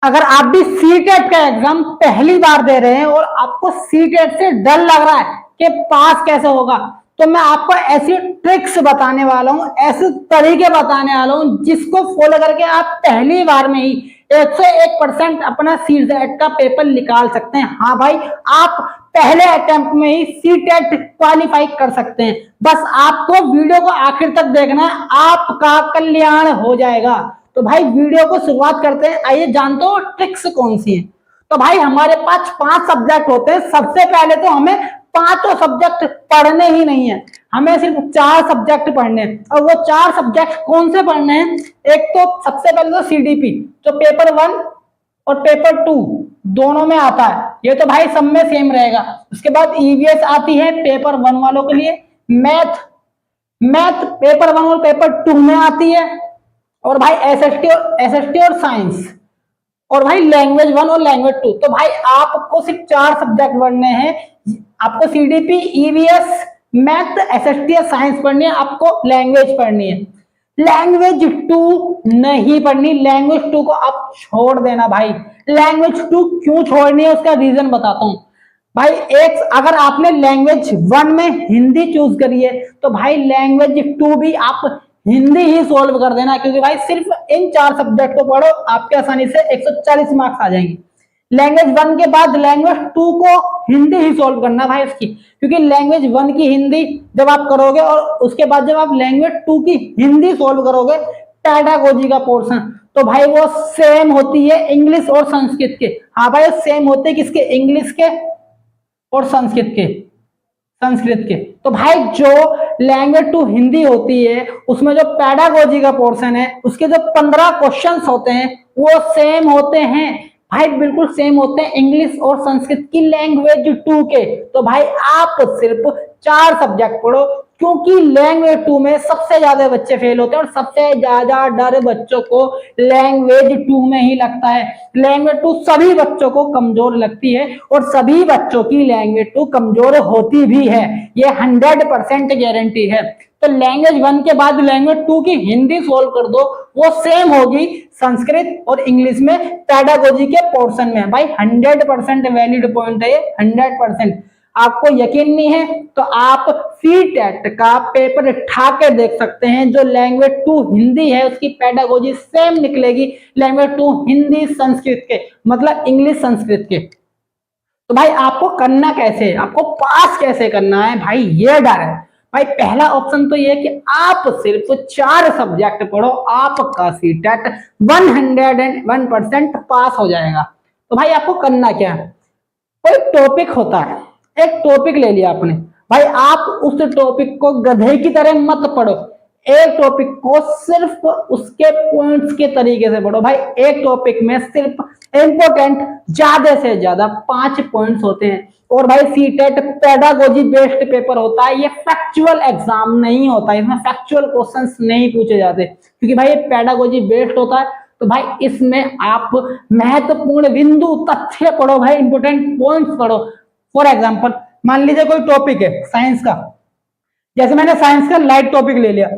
अगर आप भी सीटेट का एग्जाम पहली बार दे रहे हैं और आपको सीटेट से डर लग रहा है कि पास कैसे होगा, तो मैं आपको ऐसी ट्रिक्स बताने वाला हूं, ऐसे तरीके बताने वाला हूं जिसको फॉलो करके आप पहली बार में ही 101% अपना सीटेट का पेपर निकाल सकते हैं। हाँ भाई, आप पहले अटेम्प्ट में ही सीटेट क्वालिफाई कर सकते हैं। बस आपको वीडियो को आखिर तक देखना है, आपका कल्याण हो जाएगा। तो भाई वीडियो को शुरुआत करते हैं। आइए जानते हो ट्रिक्स कौन सी है। तो भाई हमारे पास 5 सब्जेक्ट होते हैं। सबसे पहले तो हमें पांचों सब्जेक्ट पढ़ने ही नहीं है, हमें सिर्फ 4 सब्जेक्ट पढ़ने हैं। और वो 4 सब्जेक्ट कौन से पढ़ने हैं? एक तो सबसे पहले तो सीडीपी, जो पेपर 1 और पेपर 2 दोनों में आता है, ये तो भाई सब में सेम रहेगा। उसके बाद ईवीएस आती है पेपर 1 वालों के लिए। मैथ मैथ पेपर 1 और पेपर 2 में आती है। और भाई एसएसटी और साइंस। और भाई लैंग्वेज 1 और लैंग्वेज 2। तो भाई आपको सिर्फ 4 सब्जेक्ट पढ़ने हैं। आपको सीडीपी, ईवीएस, मैथ, एसएसटी या साइंस पढ़नी है, आपको लैंग्वेज पढ़नी है। लैंग्वेज 2 नहीं पढ़नी, लैंग्वेज 2 को आप छोड़ देना भाई। लैंग्वेज 2 क्यों छोड़नी है उसका रीजन बताता हूं भाई। एक, अगर आपने लैंग्वेज 1 में हिंदी चूज करी है तो भाई लैंग्वेज 2 भी आप हिंदी ही सोल्व कर देना, क्योंकि भाई सिर्फ इन 4 सब्जेक्ट को पढ़ो, आपके आसानी से 140 मार्क्स आ जाएंगे। लैंग्वेज 1 के बाद लैंग्वेज 2 को हिंदी ही सोल्व करना भाई उसकी, क्योंकि लैंग्वेज 1 की हिंदी जब आप करोगे और उसके बाद जब आप लैंग्वेज 2 की हिंदी सोल्व करोगे, पैडागोजी का पोर्शन, तो भाई वो सेम होती है इंग्लिश और संस्कृत के। हाँ भाई, सेम होते किसके? इंग्लिश के और संस्कृत के। तो भाई जो लैंग्वेज 2 हिंदी होती है, उसमें जो पैडागोजी का पोर्शन है, उसके जो 15 क्वेश्चंस होते हैं वो सेम होते हैं भाई, बिल्कुल सेम होते हैं इंग्लिश और संस्कृत की लैंग्वेज 2 के। तो भाई आप सिर्फ 4 सब्जेक्ट पढ़ो, क्योंकि लैंग्वेज 2 में सबसे ज्यादा बच्चे फेल होते हैं और सबसे ज्यादा डर बच्चों को लैंग्वेज 2 में ही लगता है। लैंग्वेज 2 सभी बच्चों को कमजोर लगती है और सभी बच्चों की लैंग्वेज 2 कमजोर होती भी है, ये 100% गारंटी है। तो लैंग्वेज 1 के बाद लैंग्वेज 2 की हिंदी सोल्व कर दो, वो सेम होगी संस्कृत और इंग्लिश में पैडागोजी के पोर्शन में। भाई 100% वैलिड पॉइंट है ये, 100%। आपको यकीन नहीं है तो आप सीटेट का पेपर उठा के देख सकते हैं। जो लैंग्वेज 2 हिंदी है उसकी पैडागोजी सेम निकलेगी लैंग्वेज 2 हिंदी संस्कृत के, मतलब इंग्लिश संस्कृत के। तो भाई आपको करना कैसे है, आपको पास कैसे करना है भाई, ये डर है भाई। पहला ऑप्शन तो ये है कि आप सिर्फ 4 सब्जेक्ट पढ़ो, आपका सीटेट 101% पास हो जाएगा। तो भाई आपको करना क्या है? कोई टॉपिक होता है, एक टॉपिक ले लिया आपने, भाई आप उस टॉपिक को गधे की तरह मत पढ़ो। एक टॉपिक को सिर्फ उसके पॉइंट्स के तरीके से पढ़ो। भाई एक टॉपिक में सिर्फ इंपोर्टेंट ज्यादा से ज्यादा 5 पॉइंट्स होते हैं। और भाई सीटेट पेडागोजी बेस्ड पेपर होता है, ये फैक्चुअल एग्जाम नहीं होता, इसमें फैक्चुअल क्वेश्चंस नहीं पूछे जाते, क्योंकि भाई ये पेडागोजी बेस्ड होता है। तो भाई इसमें आप महत्वपूर्ण बिंदु तथ्य पढ़ो भाई, इंपोर्टेंट पॉइंट्स पढ़ो। फॉर एग्जाम्पल मान लीजिए कोई टॉपिक है साइंस का, जैसे मैंने साइंस का लाइट टॉपिक ले लिया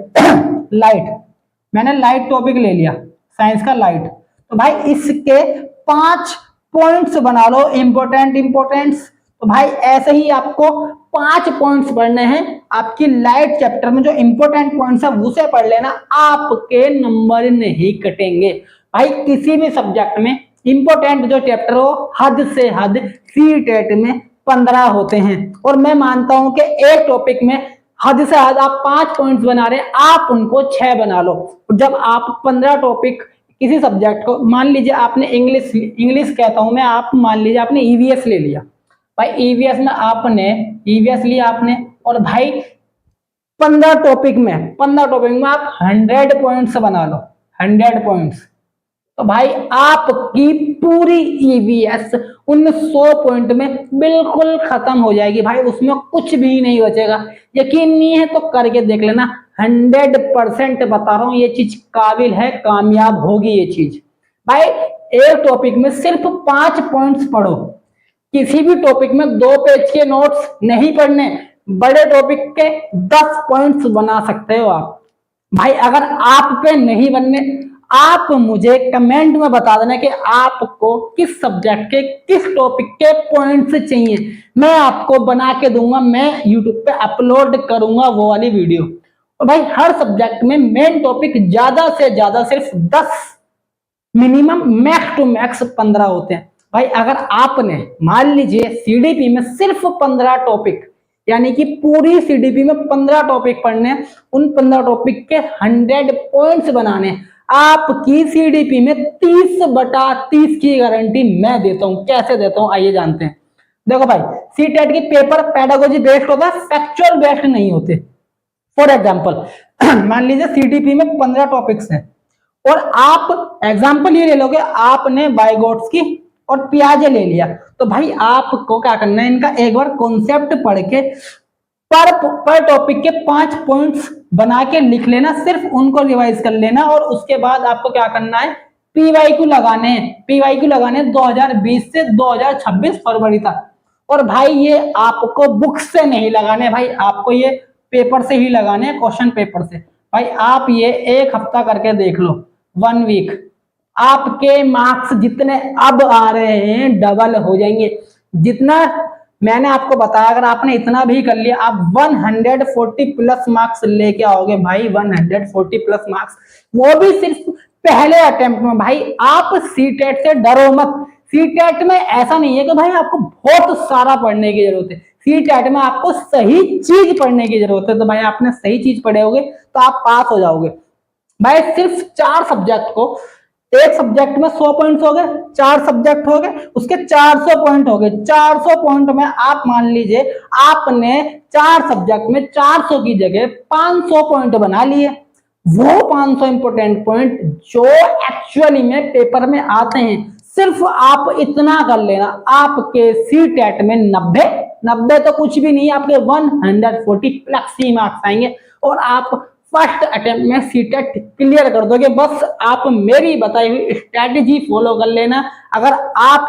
मैंने लाइट टॉपिक ले लिया साइंस का लाइट। तो भाई इसके 5 पॉइंट्स बना लो, इंपोर्टेंट्स। तो भाई ऐसे ही आपको 5 पॉइंट्स पढ़ने हैं आपकी लाइट चैप्टर में, जो इंपोर्टेंट पॉइंट्स है उसे पढ़ लेना, आपके नंबर नहीं कटेंगे। भाई किसी भी सब्जेक्ट में इंपोर्टेंट जो चैप्टर हो, हद से हद सीटेट में 15 होते हैं। और मैं मानता हूं कि एक टॉपिक में हद से हद आप 5 पॉइंट्स बना रहे हैं, आप उनको 6 बना लो। जब आप 15 टॉपिक किसी सब्जेक्ट को, मान लीजिए आपने इंग्लिश कहता हूं मैं, आप मान लीजिए आपने ईवीएस ले लिया, भाई ईवीएस में आपने ईवीएस लिया आपने, और भाई 15 टॉपिक में आप 100 पॉइंट्स बना लो, 100 पॉइंट्स। तो भाई आपकी पूरी ईवीएस उन 100 पॉइंट में बिल्कुल खत्म हो जाएगी भाई, उसमें कुछ भी नहीं बचेगा। यकीन नहीं है तो करके देख लेना, 100% बता रहा हूं ये चीज काबिल है, कामयाब होगी ये चीज। भाई एक टॉपिक में सिर्फ 5 पॉइंट्स पढ़ो, किसी भी टॉपिक में 2 पेज के नोट्स नहीं पढ़ने, बड़े टॉपिक के 10 पॉइंट्स बना सकते हो आप। भाई अगर आप पे नहीं बनने, आप मुझे कमेंट में बता देना कि आपको किस सब्जेक्ट के किस टॉपिक के पॉइंट्स चाहिए, मैं आपको बना के दूंगा, मैं यूट्यूब पे अपलोड करूंगा वो वाली वीडियो। और भाई हर सब्जेक्ट में मेन टॉपिक ज्यादा से ज्यादा सिर्फ 10, मिनिमम मैक्स टू मैक्स 15 होते हैं। भाई अगर आपने मान लीजिए सीडीपी में सिर्फ 15 टॉपिक, यानी कि पूरी सीडीपी में 15 टॉपिक पढ़ने, उन 15 टॉपिक के 100 पॉइंट्स बनाने, आपकी सीडीपी में 30/30 की गारंटी मैं देता हूं। कैसे देता हूं आइए जानते हैं। देखो भाई सीटेट की पेपर पेडागोजी बेस्ड होता है, फैक्चुअल बेस्ड नहीं होते। फॉर एग्जाम्पल मान लीजिए सीडीपी में 15 टॉपिक्स हैं और आप एग्जाम्पल ये ले लोगे, आपने वाइगोट्स्की और पियाजे ले लिया, तो भाई आपको क्या करना है, इनका एक बार कॉन्सेप्ट पढ़ के पर टॉपिक के 5 पॉइंट्स बना के लिख लेना, सिर्फ उनको रिवाइज कर लेना और उसके बाद आपको क्या करना है, पीवाईक्यू लगाने हैं। पीवाईक्यू लगाने 2020 से 2026 फरवरी तक। और भाई ये आपको बुक से नहीं लगाने, भाई आपको ये पेपर से ही लगाने हैं, क्वेश्चन पेपर से। भाई आप ये एक हफ्ता करके देख लो, 1 वीक, आपके मार्क्स जितने अब आ रहे हैं डबल हो जाएंगे। जितना मैंने आपको बताया अगर आपने इतना भी कर लिया, आप 140 प्लस मार्क्स लेके आओगे भाई, 140 प्लस मार्क्स, वो भी सिर्फ पहले अटेम्प्ट में। भाई आप सीटेट से डरो मत। सीटेट में ऐसा नहीं है कि भाई आपको बहुत सारा पढ़ने की जरूरत है, सीटेट में आपको सही चीज पढ़ने की जरूरत है। तो भाई आपने सही चीज पढ़े होगे तो आप पास हो जाओगे। भाई सिर्फ 4 सब्जेक्ट को, एक सब्जेक्ट में 100 पॉइंट्स हो गए, 4 सब्जेक्ट हो गए, उसके 400 पॉइंट हो गए। 400 पॉइंट में आप मान लीजिए आपने 4 सब्जेक्ट में 400 की जगह 500 पॉइंट बना लिए। वो 500 इंपोर्टेंट पॉइंट जो एक्चुअली में पेपर में आते हैं, सिर्फ आप इतना कर लेना, आपके सीटेट में 90 तो कुछ भी नहीं, आपके 140 प्लस ही मार्क्स आएंगे और आप फर्स्ट अटेम्प्ट में सीटेट क्लियर कर दोगे। बस आप मेरी बताई हुई स्ट्रेटेजी फॉलो कर लेना। अगर आप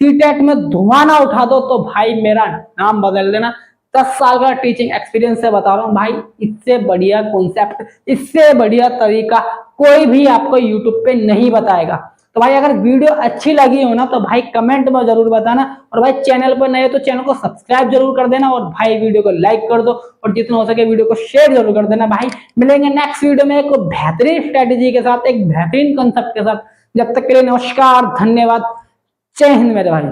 सीटेट में धुआं ना उठा दो तो भाई मेरा नाम बदल देना। 10 साल का टीचिंग एक्सपीरियंस से बता रहा हूँ भाई, इससे बढ़िया कॉन्सेप्ट, इससे बढ़िया तरीका कोई भी आपको यूट्यूब पे नहीं बताएगा। तो भाई अगर वीडियो अच्छी लगी हो ना तो भाई कमेंट में जरूर बताना, और भाई चैनल पर नए तो चैनल को सब्सक्राइब जरूर कर देना, और भाई वीडियो को लाइक कर दो और जितना हो सके वीडियो को शेयर जरूर कर देना। भाई मिलेंगे नेक्स्ट वीडियो में एक बेहतरीन स्ट्रेटेजी के साथ, एक बेहतरीन कंसेप्ट के साथ। जब तक के लिए नमस्कार, धन्यवाद, जय हिंद मेरे भाई।